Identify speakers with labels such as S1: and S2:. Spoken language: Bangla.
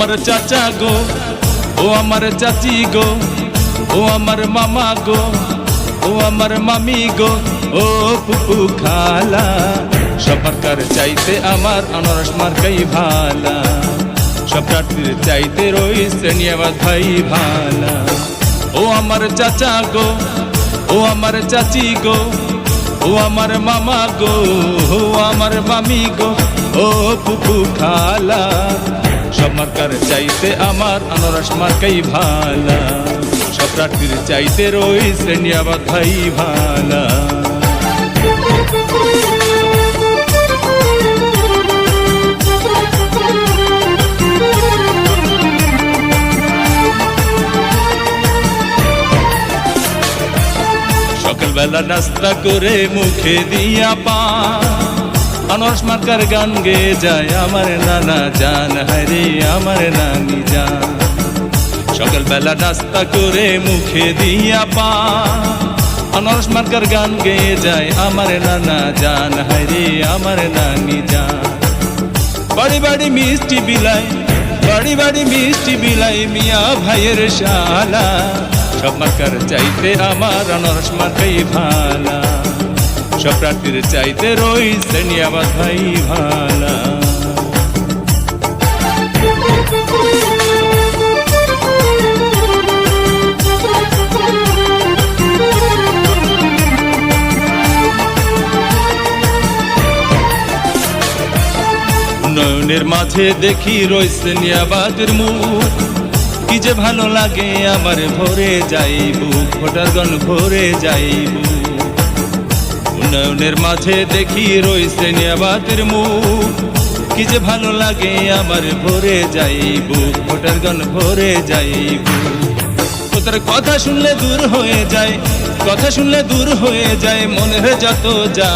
S1: আমার চাচা গো, ও আমার চাচি গো, ও আমার মামা গো, ও আমার মামি গো, ও ফুপু খালা, সবার চাইতে আমার আনারস মার্কাই ভালা। সব প্রার্থীর চাইতে রয়েছে নিয়াবাদ ভাই ভালা। ও আমার চাচা গো, ও আমার চাচি গো, ও আমার মামা গো, ও আমার মামি গো, ও ফুপু খালা, সব মার্কার চাইতে আমার আনারস মার্কাই ভালা। সব প্রার্থীর চাইতে রয়েছে নিয়াবাদ ভাই ভালা। সকালবেলা নাস্তা করে মুখে দিয়া পান, আনারস মার্কার গান গেয়ে যায় আমার নানা জান, হায়রে আমার নানি জান। সকালবেলা নাস্তা করে মুখে দিয়া পান, আনারস মার্কার গান গেয়ে যায় আমার নানা জান, হায়রে আমার নানি জান। বাড়ি বাড়ি মিষ্টি বিলাই, বাড়ি বাড়ি মিষ্টি বিলাই, মিয়া ভাইয়ের শালা, সব মার্কার চাইতে আমার আনারস মার্কাই ভালা। সব প্রার্থীর চাইতে রয়েছে নিয়াবাদ ভাই ভালা। উন্নয়নের মাঝে দেখি রয়েছে নিয়াবাদের মুখ, কি যে ভালো লাগে আমার ভরে যাইব, ভোটার গণ ভরে যাইব। উন্নয়নের মাঝে দেখি রয়েছে নিয়াবাদের মুখ, কি যে ভালো লাগে আমার ভরে যাইব, ভোটার গণ ভরে যাইব। তোদের কথা শুনলে দূর হয়ে যায়, কথা শুনলে দূর হয়ে যায় মনের যত যা।